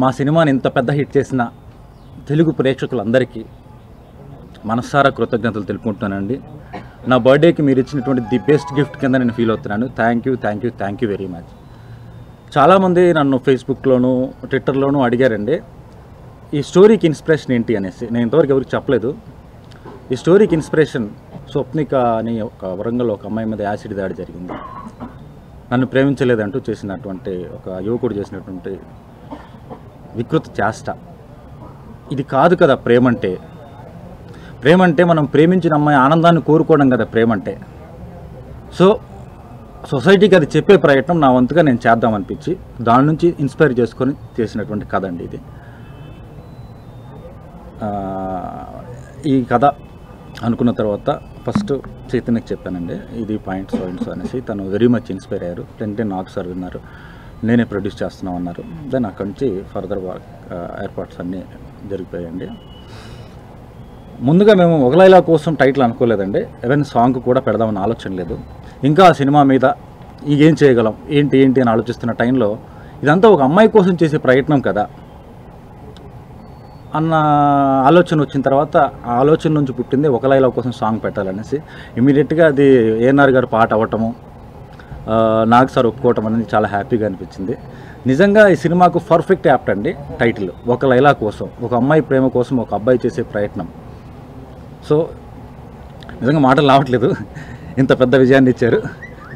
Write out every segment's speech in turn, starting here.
మా సినిమాని ఇంత పెద్ద హిట్ చేసిన తెలుగు ప్రేక్షకులందరికీ మనసారా కృతజ్ఞతలు తెలుపుకుంటున్నానండి. నా బర్త్డేకి మీరు ఇచ్చినటువంటి ది బెస్ట్ గిఫ్ట్ కింద నేను ఫీల్ అవుతున్నాను. Thank you very much. చాలామంది నన్ను ఫేస్బుక్లోను ట్విట్టర్లోనూ అడిగారండి ఈ స్టోరీకి ఇన్స్పిరేషన్ ఏంటి అనేసి. నేను ఇంతవరకు ఎవరికి చెప్పలేదు. ఈ స్టోరీకి ఇన్స్పిరేషన్ స్వప్నిక అని ఒక వరంగల్ ఒక అమ్మాయి మీద యాసిడ్ దాడి జరిగింది. నన్ను ప్రేమించలేదంటూ చేసినటువంటి ఒక యువకుడు చేసినటువంటి వికృత చేష్ట. ఇది కాదు కదా ప్రేమంటే. ప్రేమంటే మనం ప్రేమించిన అమ్మాయి ఆనందాన్ని కోరుకోవడం కదా ప్రేమంటే. సో సొసైటీకి అది చెప్పే ప్రయత్నం నా వంతుగా నేను చేద్దామనిపించి దాని నుంచి ఇన్స్పైర్ చేసుకొని చేసినటువంటి కథ అండి ఇది. ఈ కథ అనుకున్న తర్వాత ఫస్ట్ చైతన్యకి చెప్పానండి ఇది పాయింట్ సో అనేసి. తను వెరీ మచ్ ఇన్స్పైర్ అయ్యారు. 10 నాకు సార్ విన్నారు, నేనే ప్రొడ్యూస్ చేస్తున్నాం అన్నారు. దెన్ అక్కడి నుంచి ఫర్దర్ వర్క్ ఏర్పాట్స్ అన్నీ జరిగిపోయాయండి. ముందుగా మేము ఒకలైలా కోసం టైటిల్ అనుకోలేదండి. ఈవెన్ సాంగ్ కూడా పెడదామని ఆలోచన లేదు. ఇంకా ఆ సినిమా మీద ఏం చేయగలం ఏంటి అని ఆలోచిస్తున్న టైంలో ఇదంతా ఒక అమ్మాయి కోసం చేసే ప్రయత్నం కదా అన్న ఆలోచన వచ్చిన తర్వాత ఆ ఆలోచన నుంచి పుట్టింది ఒకలైలా కోసం సాంగ్ పెట్టాలనేసి. ఇమీడియట్గా అది ఏఎన్ఆర్ గారు పాట అవ్వటము, నాగ్ సార్ ఒప్పుకోవటం అనేది చాలా హ్యాపీగా అనిపించింది. నిజంగా ఈ సినిమాకు పర్ఫెక్ట్ యాప్ట్ అండి టైటిల్. ఒక లైలా కోసం, ఒక అమ్మాయి ప్రేమ కోసం ఒక అబ్బాయి చేసే ప్రయత్నం. సో నిజంగా మాటలు రావట్లేదు, ఇంత పెద్ద విజయాన్ని ఇచ్చారు.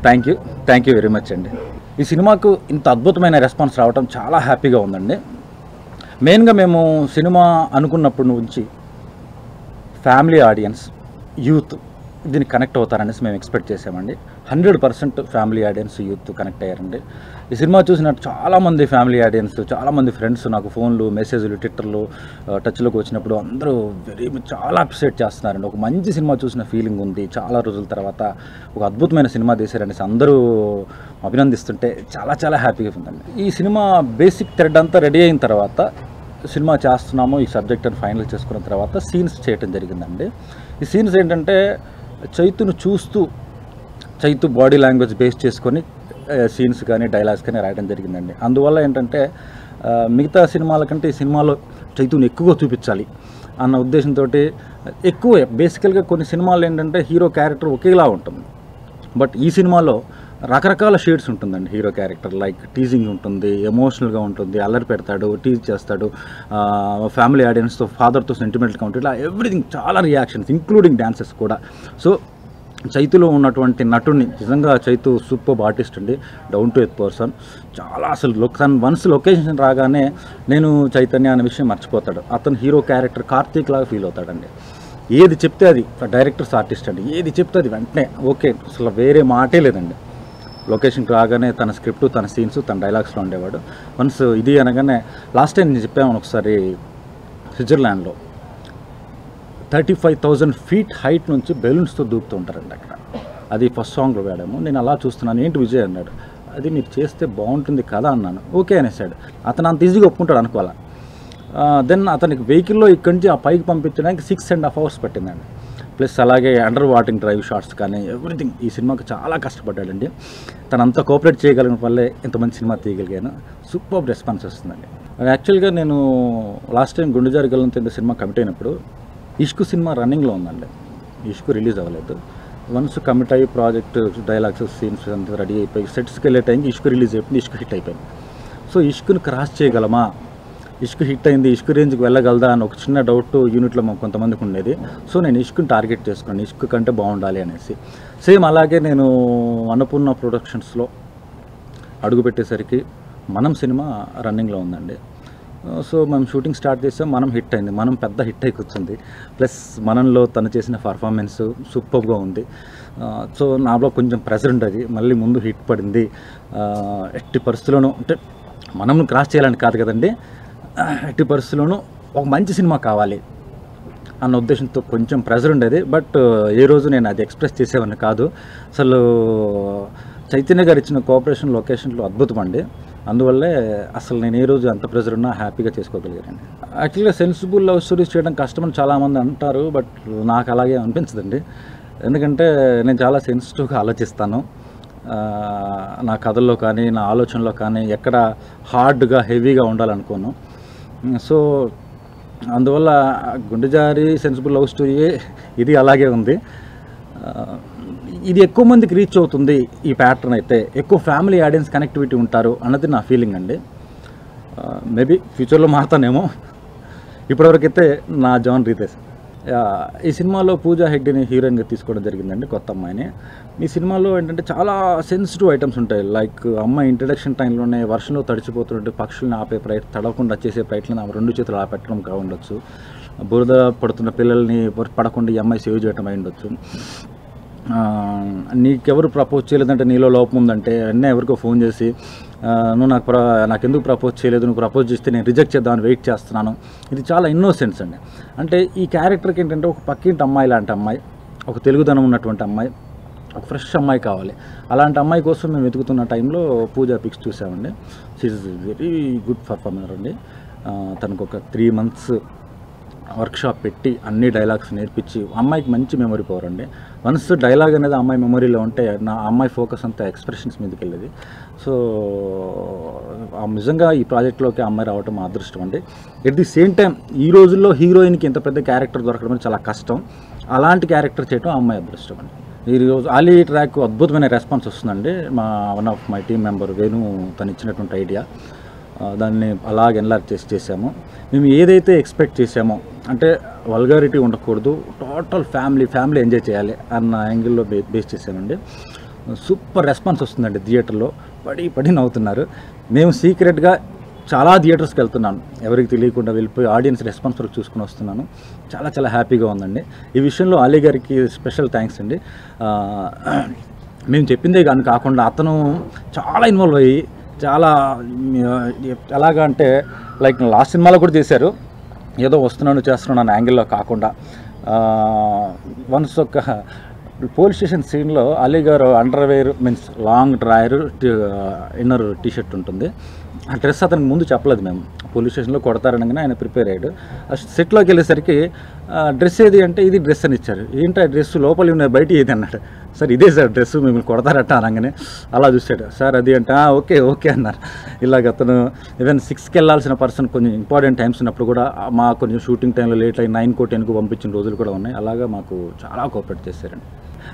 థ్యాంక్ యూ వెరీ మచ్ అండి. ఈ సినిమాకు ఇంత అద్భుతమైన రెస్పాన్స్ రావటం చాలా హ్యాపీగా ఉందండి. మెయిన్గా మేము సినిమా అనుకున్నప్పటి నుంచి ఫ్యామిలీ ఆడియన్స్, యూత్ దీన్ని కనెక్ట్ అవుతారనేసి మేము ఎక్స్పెక్ట్ చేసామండి. 100% ఫ్యామిలీ ఆడియన్స్, యూత్ కనెక్ట్ అయ్యారండి. ఈ సినిమా చూసినట్టు చాలామంది ఫ్యామిలీ ఆడియన్స్, చాలామంది ఫ్రెండ్స్ నాకు ఫోన్లు, మెసేజ్లు, ట్విట్టర్లు టచ్లోకి వచ్చినప్పుడు అందరూ చాలా అప్రిషియేట్ చేస్తున్నారండి. ఒక మంచి సినిమా చూసిన ఫీలింగ్ ఉంది, చాలా రోజుల తర్వాత ఒక అద్భుతమైన సినిమా తీశారనేసి అందరూ అభినందిస్తుంటే చాలా హ్యాపీగా ఉందండి. ఈ సినిమా బేసిక్ థ్రెడ్ అంతా రెడీ అయిన తర్వాత సినిమా చేస్తున్నాము, ఈ సబ్జెక్ట్ అని ఫైనల్ చేసుకున్న తర్వాత సీన్స్ చేయటం జరిగిందండి. ఈ సీన్స్ ఏంటంటే చైతును చూస్తూ చైతు బాడీ లాంగ్వేజ్ బేస్ చేసుకొని సీన్స్ కానీ డైలాగ్స్ కానీ రాయడం జరిగిందండి. అందువల్ల ఏంటంటే మిగతా సినిమాల కంటే ఈ సినిమాలో చైతుని ఎక్కువగా చూపించాలి అన్న ఉద్దేశంతో ఎక్కువ బేసికల్గా కొన్ని సినిమాలు ఏంటంటే హీరో క్యారెక్టర్ ఒకేలా ఉంటుంది. బట్ ఈ సినిమాలో రకరకాల షేడ్స్ ఉంటుందండి. హీరో క్యారెక్టర్ లైక్ టీజింగ్ ఉంటుంది, ఎమోషనల్గా ఉంటుంది, అల్లరి పెడతాడు, టీజ్ చేస్తాడు, ఫ్యామిలీ ఆడియన్స్తో ఫాదర్తో సెంటిమెంట్గా ఉంటుంది, ఇలా ఎవ్రీథింగ్ చాలా రియాక్షన్స్ ఇంక్లూడింగ్ డాన్సెస్ కూడా. సో చైతులో ఉన్నటువంటి నటుడిని నిజంగా చైతు సూపర్ ఆర్టిస్ట్ అండి, డౌన్ టు ఎర్త్ పర్సన్. చాలా అసలు వన్స్ లొకేషన్ రాగానే నేను చైతన్య అనే విషయం మర్చిపోతాడు. అతను హీరో క్యారెక్టర్ కార్తీక్ లాగా ఫీల్ అవుతాడండి. ఏది చెప్తే అది డైరెక్టర్స్ ఆర్టిస్ట్ అండి, ఏది చెప్తే అది వెంటనే ఓకే, అసలు వేరే మాటే లేదండి. లొకేషన్కి రాగానే తన స్క్రిప్ట్, తన సీన్స్, తన డైలాగ్స్లో ఉండేవాడు. వన్స్ ఇది అనగానే లాస్ట్ టైం నేను చెప్పాను ఒకసారి స్విట్జర్లాండ్లో 35,000 ఫీట్ హైట్ నుంచి బెలూన్స్తో దూకుతూ ఉంటారండి అక్కడ. అది ఫస్ట్ సాంగ్లో వాడాము. నేను అలా చూస్తున్నాను, ఏంటి విజయ్ అన్నాడు. అది మీరు చేస్తే బాగుంటుంది కదా అన్నాను. ఓకే అనేసాడు. అతను అంత ఈజీగా ఒప్పుకుంటాడు అనుకోవాలా. దెన్ అతనికి వెహికల్లో ఇక్కడి నుంచి ఆ పైకి పంపించడానికి 6.5 hours పట్టిందండి. ప్లస్ అలాగే అండర్ వాటరింగ్ డ్రైవ్ షాట్స్ కానీ ఎవ్రీథింగ్ ఈ సినిమాకి చాలా కష్టపడ్డాడండి. తనంతా కోఆపరేట్ చేయగలిగిన వల్లే ఇంత మంచి సినిమా తీయగలిగాను. సూపర్ రెస్పాన్స్ వస్తుందండి. యాక్చువల్గా నేను లాస్ట్ టైం గుండెజారి గల్లంత సినిమా కమిట్ అయినప్పుడు ఇష్కు సినిమా రన్నింగ్లో ఉందండి. ఇష్కు రిలీజ్ అవ్వలేదు. వన్స్ కమిట్ అయ్యి ప్రాజెక్ట్ డైలాగ్స్, సీన్స్ అంతా రెడీ అయిపోయి సెట్స్కి వెళ్ళే టైంకి ఇష్కు రిలీజ్ అయిపోయింది, ఇష్కు హిట్ అయిపోయింది. సో ఇష్కుని క్రాస్ చేయగలమా, ఇష్కు హిట్ అయింది, ఇష్కు రేంజ్కి వెళ్ళగలదా అని ఒక చిన్న డౌట్ యూనిట్లో మాకు కొంతమందికి ఉండేది. సో నేను ఇష్కుని టార్గెట్ చేసుకున్నాను, ఇష్కు కంటే బాగుండాలి అనేసి. సేమ్ అలాగే నేను అన్నపూర్ణ ప్రొడక్షన్స్లో అడుగుపెట్టేసరికి మనం సినిమా రన్నింగ్లో ఉందండి. సో మనం షూటింగ్ స్టార్ట్ చేసాం, మనం హిట్ అయింది, మనం పెద్ద హిట్ అయి కూర్చుంది. ప్లస్ మనంలో తను చేసిన పర్ఫార్మెన్స్ సూపర్గా ఉంది. సో నాలో కొంచెం ప్రెజర్ ఉండేది, మళ్ళీ ముందు హిట్ పడింది. ఎట్టి పరిస్థితుల్లోనూ అంటే మనం క్రాస్ చేయాలని కాదు కదండి, ఎట్టి పరిస్థితుల్లోనూ ఒక మంచి సినిమా కావాలి అన్న ఉద్దేశంతో కొంచెం ప్రెజర్ ఉండేది. బట్ ఏ రోజు నేను అది ఎక్స్ప్రెస్ చేసేవాడిని కాదు. అసలు చైతన్య గారు ఇచ్చిన కోఆపరేషన్ లొకేషన్లో అద్భుతం అండి. అందువల్లే అసలు నేను ఏ రోజు అంత ప్రెజర్ ఉన్నా హ్యాపీగా చేసుకోగలిగానండి. యాక్చువల్గా సెన్సిబుల్ లవ్ స్టోరీస్ చేయడం కష్టమని చాలామంది అంటారు, బట్ నాకు అలాగే అనిపించదండి. ఎందుకంటే నేను చాలా సెన్సిటివ్గా ఆలోచిస్తాను. నా కథల్లో కానీ నా ఆలోచనలో కానీ ఎక్కడ హార్డ్గా హెవీగా ఉండాలనుకోను. సో అందువల్ల గుండెజారి సెన్సిబుల్ లవ్ స్టోరీ ఇది అలాగే ఉంది. ఇది ఎక్కువ మందికి రీచ్ అవుతుంది. ఈ ప్యాటర్న్ అయితే ఎక్కువ ఫ్యామిలీ ఆడియన్స్ కనెక్టివిటీ ఉంటారు అన్నది నా ఫీలింగ్ అండి. మేబీ ఫ్యూచర్లో మారుతానేమో. ఇప్పటివరకైతే నా జాన్ రీతేష్. ఈ సినిమాలో పూజా హెగ్డేని హీరోయిన్గా తీసుకోవడం జరిగిందండి, కొత్త అమ్మాయిని. ఈ సినిమాలో ఏంటంటే చాలా సెన్సిటివ్ ఐటమ్స్ ఉంటాయి. లైక్ అమ్మాయి ఇంట్రడక్షన్ టైంలోనే వర్షంలో తడిచిపోతుంటే పక్షులను ఆపే తడవకుండా చేసే ప్రయత్నం ఆమె 2 చేతులు ఆపెట్టడం కావుండొచ్చు. బురద పడుతున్న పిల్లల్ని పడకుండా ఈ అమ్మాయి సేవ్ చేయడం అయి ఉండొచ్చు. నీకెవరు ప్రపోజ్ చేయలేదంటే నీలో లోపం ఉందంటే అన్నీ ఎవరికో ఫోన్ చేసి నువ్వు నాకెందుకు ప్రపోజ్ చేయలేదు, నువ్వు ప్రపోజ్ చేస్తే నేను రిజెక్ట్ చేద్దామని వెయిట్ చేస్తున్నాను. ఇది చాలా ఇన్నోసెన్స్ అండి. అంటే ఈ క్యారెక్టర్కి ఏంటంటే ఒక పక్కింటి అమ్మాయి లాంటి అమ్మాయి, ఒక తెలుగుదనం ఉన్నటువంటి అమ్మాయి, ఒక ఫ్రెష్ అమ్మాయి కావాలి. అలాంటి అమ్మాయి కోసం మేము వెతుకుతున్న టైంలో పూజా పిక్స్ చూసామండి. She is very good performer అండి. తనకు ఒక 3 months వర్క్షాప్ పెట్టి అన్ని డైలాగ్స్ నేర్పించి అమ్మాయికి మంచి మెమరీ పవర్ అండి. వన్స్ డైలాగ్ అనేది అమ్మాయి మెమరీలో ఉంటే నా అమ్మాయి ఫోకస్ అంతా ఎక్స్ప్రెషన్స్ మీదకి వెళ్ళేది. సో నిజంగా ఈ ప్రాజెక్ట్లోకి అమ్మాయి రావడం మా అదృష్టం అండి. ఎట్ ది సేమ్ టైం ఈ రోజుల్లో హీరోయిన్కి ఇంత పెద్ద క్యారెక్టర్ దొరకడం చాలా కష్టం. అలాంటి క్యారెక్టర్ చేయడం అమ్మాయి అదృష్టం అండి. ఈరోజు ఆలీ ట్రాక్ అద్భుతమైన రెస్పాన్స్ వస్తుందండి. One of my team member Venu తను ఇచ్చినటువంటి ఐడియా, దాన్ని అలాగ ఎన్లార్జ్ చేసాము. మేము ఏదైతే ఎక్స్పెక్ట్ చేసామో అంటే వల్గారిటీ ఉండకూడదు, టోటల్ ఫ్యామిలీ ఎంజాయ్ చేయాలి అన్న యాంగిల్లో బేస్ చేసామండి. సూపర్ రెస్పాన్స్ వస్తుందండి. థియేటర్లో పడి నవ్వుతున్నారు. మేము సీక్రెట్గా చాలా థియేటర్స్కి వెళ్తున్నాను, ఎవరికి తెలియకుండా వెళ్ళిపోయి ఆడియన్స్ రెస్పాన్స్ వరకు చూసుకుని వస్తున్నాను. చాలా హ్యాపీగా ఉందండి. ఈ విషయంలో అలీ గారికి స్పెషల్ థ్యాంక్స్ అండి. మేము చెప్పిందే కానీ కాకుండా అతను చాలా ఇన్వాల్వ్ అయ్యి చాలా ఎలాగా అంటే లైక్ లాస్ట్ సినిమాలో కూడా చేశారు, ఏదో చేస్తున్నాను అన్న యాంగిల్లో కాకుండా. వన్స్ ఒక పోలీస్ స్టేషన్ సీన్లో Ali garu underwear means long drawer inner T shirt ఉంటుంది. ఆ డ్రెస్ అతనికి ముందు చెప్పలేదు. మేము పోలీస్ స్టేషన్లో కొడతారనగానే ఆయన ప్రిపేర్ అయ్యాడు. సెట్లోకి వెళ్ళేసరికి డ్రెస్ ఏది అంటే ఇది డ్రెస్ అని ఇచ్చారు. ఏంటి ఆ డ్రెస్ లోపల ఉన్నాయి బయట ఏది అన్నాడు. సార్ ఇదే సార్ డ్రెస్, మిమ్మల్ని కొడతారట అనగానే అలా చూశాడు. సార్ అది అంటే ఓకే అన్నారు. ఇలాగ అతను ఈవెన్ 6కి వెళ్ళాల్సిన పర్సన్ కొంచెం ఇంపార్టెంట్ టైమ్స్ ఉన్నప్పుడు కూడా మా కొంచెం షూటింగ్ టైంలో లేట్ అయ్యి 9 10కు పంపించిన రోజులు కూడా ఉన్నాయి. అలాగా మాకు చాలా కోఆపరేట్ చేశారండి.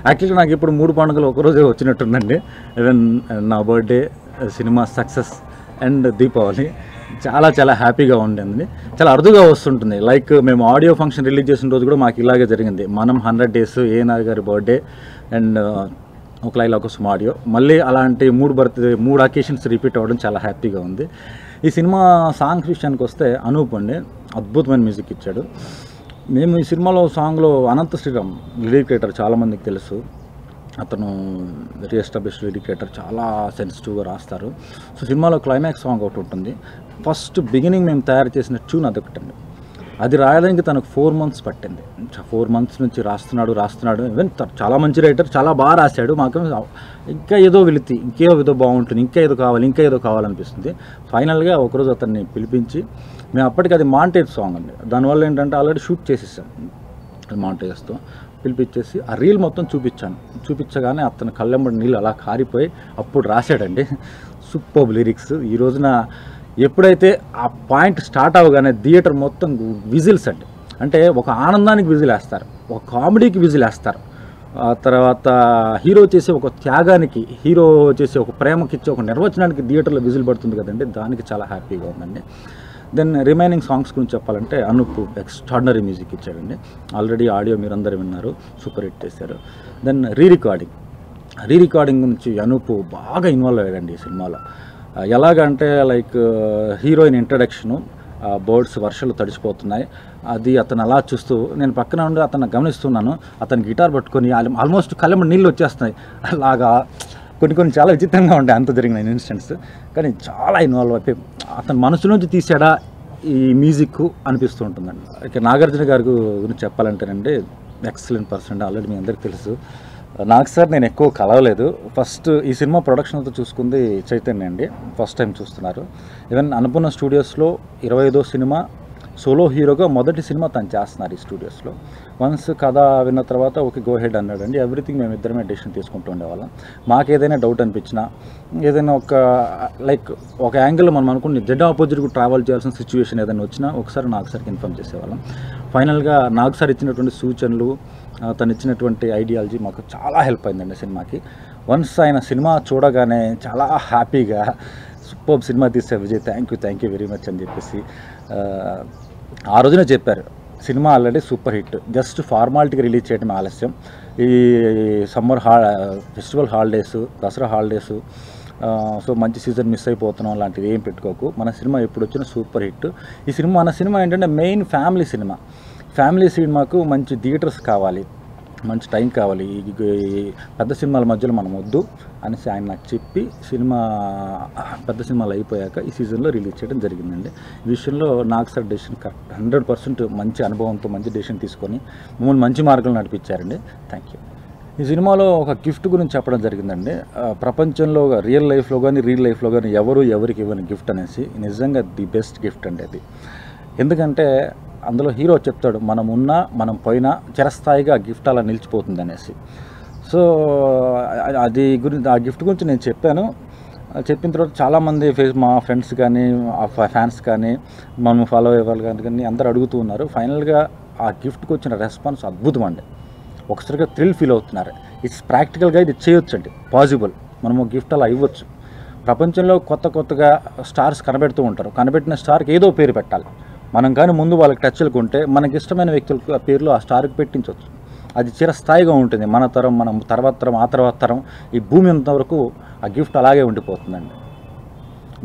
యాక్చువల్గా నాకు ఇప్పుడు 3 పండుగలు ఒకరోజే వచ్చినట్టుందండి. ఈవెన్ నా birthday, cinema success and Deepavali చాలా హ్యాపీగా ఉండేది. చాలా అరుదుగా వస్తుంటుంది. లైక్ మేము ఆడియో ఫంక్షన్ రిలీజ్ చేసిన రోజు కూడా మాకు ఇలాగే జరిగింది. మనం 100 days ఏఎన్ఆర్ గారి బర్త్డే అండ్ ఒక లైలా కోసం ఆడియో, మళ్ళీ అలాంటి 3 అకేషన్స్ రిపీట్ అవ్వడం చాలా హ్యాపీగా ఉంది. ఈ సినిమా సాంగ్స్ విషయానికి వస్తే అనూప్ అండి అద్భుతమైన మ్యూజిక్ ఇచ్చాడు. మేము ఈ సినిమాలో సాంగ్లో అనంత శ్రీరామ్ లిరిక్ రైటర్, చాలామందికి తెలుసు. అతను వెరీ ఎస్టాబ్లిష్డ్ లిరిక్ రైటర్, చాలా సెన్సిటివ్గా రాస్తారు. సో సినిమాలో క్లైమాక్స్ సాంగ్ ఒకటి ఉంటుంది. ఫస్ట్ బిగినింగ్ మేము తయారు చేసిన ట్యూన్ అదొకటండి. అది రాయడానికి తనకు 4 months పట్టింది. 4 months నుంచి రాస్తున్నాడు. ఈవెన్ చాలా మంచి రైటర్, చాలా బాగా రాశాడు. మాకు ఇంకా ఏదో ఇంకేదో బాగుంటుంది, ఇంకా ఏదో కావాలనిపిస్తుంది. ఫైనల్గా ఒకరోజు అతన్ని పిలిపించి, మేము అప్పటికి అది మాంటేజ్ సాంగ్ అండి. దానివల్ల ఏంటంటే ఆల్రెడీ షూట్ చేసేసాం మాంటేజ్తో. పిలిపించేసి ఆ రీల్ మొత్తం చూపించగానే అతను కళ్ళెంబడి నీళ్ళు అలా కారిపోయి అప్పుడు రాశాడండి. Super lyrics. ఈ రోజున ఎప్పుడైతే ఆ పాయింట్ స్టార్ట్ అవ్వగానే థియేటర్ మొత్తం విజిల్స్ అండి. అంటే ఒక ఆనందానికి విజిల్ వేస్తారు, ఒక కామెడీకి విజిల్ వేస్తారు, ఆ తర్వాత హీరో చేసే ఒక త్యాగానికి, హీరో చేసే ఒక ప్రేమకిచ్చే ఒక నిర్వచనానికి థియేటర్లో విజిల్ పడుతుంది కదండి. దానికి చాలా హ్యాపీగా ఉందండి. దెన్ రిమైనింగ్ సాంగ్స్ గురించి చెప్పాలంటే అనూప్ ఎక్స్ట్రాడినరీ మ్యూజిక్ ఇచ్చాడండి. ఆల్రెడీ ఆడియో మీరందరూ విన్నారు, సూపర్ హిట్ చేశారు. దెన్ రీ రికార్డింగ్ నుంచి అనూప్ బాగా ఇన్వాల్వ్ అయ్యాడండి ఈ సినిమాలో. ఎలాగంటే లైక్ హీరోయిన్ ఇంట్రడక్షను, బర్డ్స్ వర్షాలు తడిసిపోతున్నాయి, అది అతను అలా చూస్తూ నేను పక్కన ఉండి అతను గమనిస్తున్నాను. అతను గిటార్ పట్టుకొని ఆల్మోస్ట్ కళ్ళెంబడి నీళ్ళు వచ్చేస్తున్నాయి. అలాగా కొన్ని చాలా విచిత్రంగా ఉండే అంత జరిగిన ఇన్సిడెంట్స్. కానీ చాలా ఇన్వాల్వ్ అయిపోయి అతని మనసు నుంచి తీసాడా ఈ మ్యూజిక్ అనిపిస్తూ ఉంటుందండి. ఇక నాగార్జున గారి గురించి చెప్పాలంటేనండి ఎక్సలెంట్ పర్సన్. ఆల్రెడీ మీ అందరికీ తెలుసు. నాకు సార్ నేను ఎక్కువ కలవలేదు. ఫస్ట్ ఈ సినిమా ప్రొడక్షన్ అంతా చూసుకుంది చైతన్య అండి, ఫస్ట్ టైం చూస్తున్నారు. ఈవెన్ అనుపూర్ణ స్టూడియోస్లో 25వ సినిమా సోలో హీరోగా మొదటి సినిమా తను చేస్తున్నారు ఈ స్టూడియోస్లో. వన్స్ కథ విన్న తర్వాత ఓకే గో హెడ్ అన్నాడండి. ఎవ్రీథింగ్ మేము ఇద్దరమే డెసిషన్ తీసుకుంటూ ఉండేవాళ్ళం. మాకు ఏదైనా డౌట్ అనిపించినా, ఏదైనా ఒక యాంగిల్లో మనం అనుకుని డెడ్ ఆపోజిట్గా ట్రావెల్ చేయాల్సిన సిచ్యువేషన్ ఏదైనా వచ్చినా ఒకసారి నాకు సార్కి ఇన్ఫార్మ్ చేసేవాళ్ళం. ఫైనల్గా నాకు సార్ ఇచ్చినటువంటి సూచనలు, తను ఇచ్చినటువంటి ఐడియాలజీ మాకు చాలా హెల్ప్ అయిందండి సినిమాకి. వన్స్ ఆయన సినిమా చూడగానే చాలా హ్యాపీగా సూపర్ సినిమా తీసే Vijay, thank you very much అని చెప్పేసి ఆ రోజునే చెప్పారు. Cinema already super hit, just ఫార్మాలిటీగా రిలీజ్ చేయడం ఆలస్యం. ఈ summer festival holidays, Dasara holidays, so మంచి సీజన్ మిస్ అయిపోతున్నాం లాంటిది ఏం పెట్టుకోకు, మన సినిమా ఎప్పుడు వచ్చినా సూపర్ హిట్. మన సినిమా ఏంటంటే మెయిన్ ఫ్యామిలీ సినిమాకు మంచి థియేటర్స్ కావాలి, మంచి టైం కావాలి, ఈ పెద్ద సినిమాల మధ్యలో మనం వద్దు అనేసి ఆయన నాకు చెప్పి పెద్ద సినిమాలు అయిపోయాక ఈ సీజన్లో రిలీజ్ చేయడం జరిగిందండి. ఈ విషయంలో నాకు సార్ డెసిషన్ 100% మంచి అనుభవంతో మంచి డెసిషన్ తీసుకొని మమ్మల్ని మంచి మార్గంలో నడిపించారండి. Thank you. ఈ సినిమాలో ఒక గిఫ్ట్ గురించి చెప్పడం జరిగిందండి. ప్రపంచంలో రియల్ లైఫ్లో కానీ ఎవరికి ఇవ్వని గిఫ్ట్ అనేసి నిజంగా ది బెస్ట్ గిఫ్ట్ అండి అది. ఎందుకంటే అందులో హీరో చెప్తాడు, మనం ఉన్నా మనం పోయినా చిరస్థాయిగా ఆ గిఫ్ట్ అలా నిలిచిపోతుంది అనేసి. సో ఆ గిఫ్ట్ గురించి నేను చెప్పిన తర్వాత చాలామంది మా ఫ్రెండ్స్ కానీ ఫ్యాన్స్ కానీ మనం ఫాలో అయ్యే వాళ్ళు కానీ అందరూ అడుగుతూ ఉన్నారు. ఫైనల్గా ఆ గిఫ్ట్కి వచ్చిన రెస్పాన్స్ అద్భుతం అండి. ఒకసారిగా థ్రిల్ ఫీల్ అవుతున్నారు. ఇట్స్ ప్రాక్టికల్గా ఇది చేయొచ్చండి, పాసిబుల్. మనము గిఫ్ట్ అలా ఇవ్వచ్చు. ప్రపంచంలో కొత్తగా స్టార్స్ కనబెడుతూ ఉంటారు. కనబెట్టిన స్టార్కి ఏదో పేరు పెట్టాలి. మనం కానీ ముందు వాళ్ళకి టచ్లకు ఉంటే మనకి ఇష్టమైన వ్యక్తుల పేర్లు ఆ స్టార్కి పెట్టించవచ్చు. అది చిరస్థాయిగా ఉంటుంది. మన తరం, మనం తర్వాత తరం, ఆ తర్వాత తరం, ఈ భూమి ఉన్నంతవరకు ఆ గిఫ్ట్ అలాగే ఉండిపోతుందండి.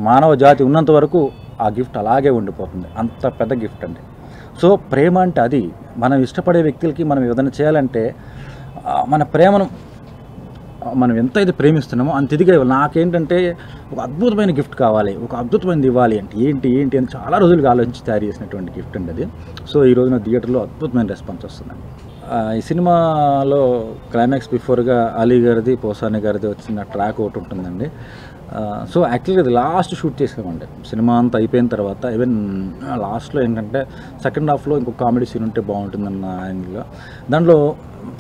మానవ జాతి ఉన్నంత వరకు ఆ గిఫ్ట్ అలాగే ఉండిపోతుంది. అంత పెద్ద గిఫ్ట్ అండి. సో ప్రేమ అంటే అది. మనం ఇష్టపడే వ్యక్తులకి మనం ఏదైనా చేయాలంటే మన ప్రేమను మనం ఎంతైతే ప్రేమిస్తున్నామో అంత ఇదిగా ఇవ్వాలి. నాకేంటంటే ఒక అద్భుతమైన గిఫ్ట్ కావాలి, ఒక అద్భుతమైనది ఇవ్వాలి అంటే ఏంటి అని చాలా రోజులుగా ఆలోచించి తయారు చేసినటువంటి గిఫ్ట్ అండి అది. సో ఈ రోజున థియేటర్లో అద్భుతమైన రెస్పాన్స్ వస్తుందండి. ఈ సినిమాలో క్లైమాక్స్ బిఫోర్గా అలీ గారిది, పోసాని గారిది వచ్చిన ట్రాక్ ఒకటి ఉంటుందండి. సో యాక్చువల్గా అది లాస్ట్ షూట్ చేసామండి. సినిమా అంతా అయిపోయిన తర్వాత ఈవెన్ లాస్ట్లో ఏంటంటే సెకండ్ హాఫ్లో ఇంకొక కామెడీ సీన్ ఉంటే బాగుంటుందన్న యాంగిల్లో, దాంట్లో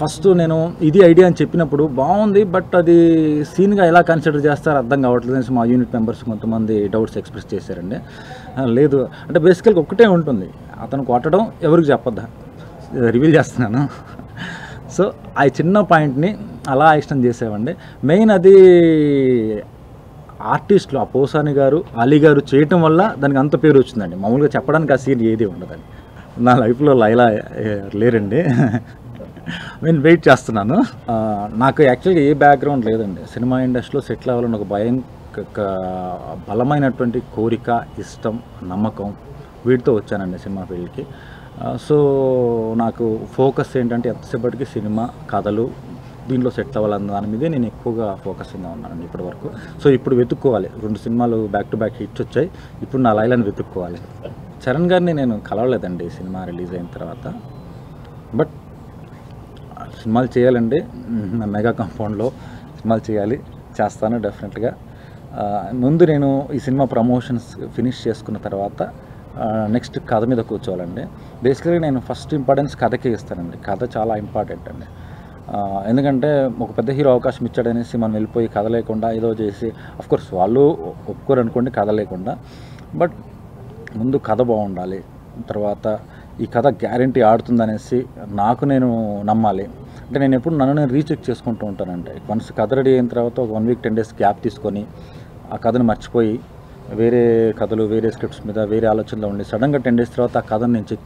ఫస్ట్ నేను ఇది ఐడియా అని చెప్పినప్పుడు బాగుంది, బట్ అది సీన్గా ఎలా కన్సిడర్ చేస్తారో అర్థం కావట్లేదు అనేసి మా యూనిట్ మెంబర్స్ కొంతమంది డౌట్స్ ఎక్స్ప్రెస్ చేశారండి. లేదు అంటే బేసికల్గా ఒక్కటే ఉంటుంది, అతను కొట్టడం ఎవరికి చెప్పొద్దా, రివీల్ చేస్తున్నాను. సో ఆ చిన్న పాయింట్ని అలా ఎక్స్టెండ్ చేసామండి. మెయిన్ అది ఆర్టిస్టులు ఆ పోసాని గారు, అలీ గారు చేయటం వల్ల దానికి అంత పేరు వచ్చిందండి. మామూలుగా చెప్పడానికి ఆ సీన్ ఏది ఉండదండి. నా లైఫ్లో లైలా లేరండి, నేను వెయిట్ చేస్తున్నాను. నాకు యాక్చువల్గా ఏ బ్యాక్గ్రౌండ్ లేదండి. సినిమా ఇండస్ట్రీలో సెటిల్ అవ్వాలని ఒక బలమైనటువంటి కోరిక, ఇష్టం, నమ్మకం, వీటితో వచ్చానండి సినిమా ఫీల్డ్కి. సో నాకు ఫోకస్ ఏంటంటే ఎంతసేపటికి సినిమా కథలు, దీంట్లో సెటిల్ అవ్వాలన్న దాని మీదే నేను ఎక్కువగా ఫోకస్గా ఉన్నానండి ఇప్పటి వరకు. సో ఇప్పుడు వెతుక్కోవాలి, 2 సినిమాలు బ్యాక్ టు బ్యాక్ హిట్స్ వచ్చాయి, ఇప్పుడు నా లైలాని వెతుక్కోవాలి. చరణ్ గారిని నేను కలవలేదండి సినిమా రిలీజ్ అయిన తర్వాత, బట్ సినిమాలు చేయాలండి. నా మెగా కాంపౌండ్లో సినిమాలు చేస్తాను డెఫినెట్గా. ముందు నేను ఈ సినిమా ప్రమోషన్స్ ఫినిష్ చేసుకున్న తర్వాత నెక్స్ట్ కథ మీద కూర్చోవాలండి. బేసికలీ నేను ఫస్ట్ ఇంపార్టెన్స్ కథకే ఇస్తానండి. కథ చాలా ఇంపార్టెంట్ అండి. ఎందుకంటే ఒక పెద్ద హీరో అవకాశం ఇచ్చాడనేసి మనం వెళ్ళిపోయి కథ లేకుండా ఏదో చేసి, అఫ్కోర్స్ వాళ్ళు ఒప్పుకోరు అనుకోండి కథ లేకుండా, బట్ ముందు కథ బాగుండాలి. తర్వాత ఈ కథ గ్యారంటీ ఆడుతుందనేసి నాకు నేను నమ్మాలి. అంటే నేను ఎప్పుడు నన్ను నేను రీచెక్ చేసుకుంటూ ఉంటానంటే, వన్స్ కథ రెడీ అయిన తర్వాత ఒక 1 వీక్ 10 డేస్ గ్యాప్ తీసుకొని ఆ కథను మర్చిపోయి వేరే కథలు, వేరే స్క్రిప్ట్స్ మీద వేరే ఆలోచనలో ఉండి సడన్గా 10 డేస్ తర్వాత ఆ కథను నేను చెక్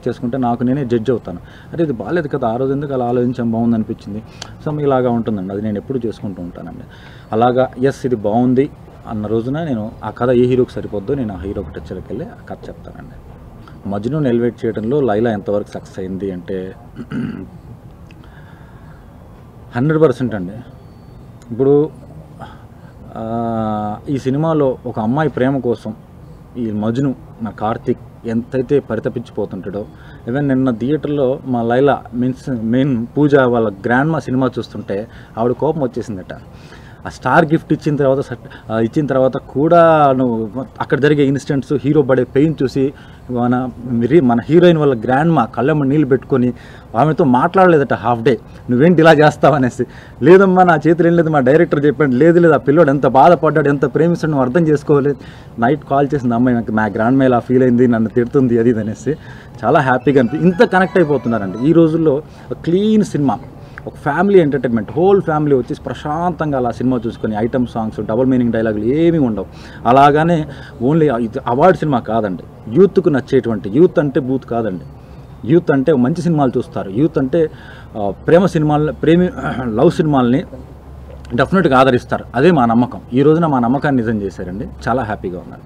చేసుకుంటే నాకు నేనే జడ్జ్ అవుతాను. అరే ఇది బాగాలేదు కదా, ఆ రోజు ఎందుకు అలా ఆలోచించాం, బాగుంది అనిపించింది. సో ఇలాగా ఉంటుందండి, అది నేను ఎప్పుడు చేసుకుంటూ ఉంటానండి. అలాగా ఇది బాగుంది అన్న రోజున నేను ఆ కథ ఏ హీరోకి సరిపోద్దో నేను ఆ హీరోకి టచ్లోకి వెళ్ళి ఆ కథ చెప్తానండి. మజ్నూని ఎలివేట్ చేయడంలో లైలా ఎంతవరకు సక్సెస్ అయింది అంటే 100% అండి. ఇప్పుడు ఈ సినిమాలో ఒక అమ్మాయి ప్రేమ కోసం ఈ మజ్ను నా కార్తీక్ ఎంతైతే పరితపించిపోతుంటాడో, ఈవెన్ నిన్న థియేటర్లో మా లైలా మెయిన్ పూజ వాళ్ళ గ్రాండ్ మా సినిమా చూస్తుంటే ఆవిడ కోపం వచ్చేసిందట. ఆ స్టార్ గిఫ్ట్ ఇచ్చిన తర్వాత కూడా నువ్వు అక్కడ జరిగే ఇన్సిడెంట్స్, హీరో పడే పెయిన్ చూసి మన హీరోయిన్ వాళ్ళ గ్రాండ్ మా కళ్ళమ్మ నీళ్ళు పెట్టుకొని ఆమెతో మాట్లాడలేదట హాఫ్ డే, నువ్వేంటి ఇలా చేస్తావనేసి. లేదమ్మా నా చేతులు ఏం లేదు, మా డైరెక్టర్ చెప్పాడు. లేదు ఆ పిల్లోడు ఎంత బాధపడ్డాడు, ఎంత ప్రేమిస్తాడు, నువ్వు అర్థం చేసుకోలేదు. నైట్ కాల్ చేసింది అమ్మాయి, మా గ్రాండ్ మా ఇలా ఫీల్ అయింది, నన్ను తిడుతుంది అది ఇది అనేసి. చాలా హ్యాపీగా ఇంత కనెక్ట్ అయిపోతున్నారండి ఈ రోజుల్లో. క్లీన్ సినిమా, ఒక ఫ్యామిలీ ఎంటర్టైన్మెంట్, హోల్ ఫ్యామిలీ వచ్చేసి ప్రశాంతంగా అలా సినిమా చూసుకొని ఐటమ్ సాంగ్స్, డబుల్ మీనింగ్ డైలాగులు ఏమీ ఉండవు. అలాగానే ఓన్లీ ఇది అవార్డు సినిమా కాదండి, యూత్కు నచ్చేటువంటి, యూత్ అంటే బూత్ కాదండి, యూత్ అంటే మంచి సినిమాలు చూస్తారు. యూత్ అంటే లవ్ సినిమాలని డెఫినెట్గా ఆదరిస్తారు. అదే మా నమ్మకం. ఈ రోజున మా నమ్మకాన్ని నిజం చేశారండి. చాలా హ్యాపీగా ఉన్నాను.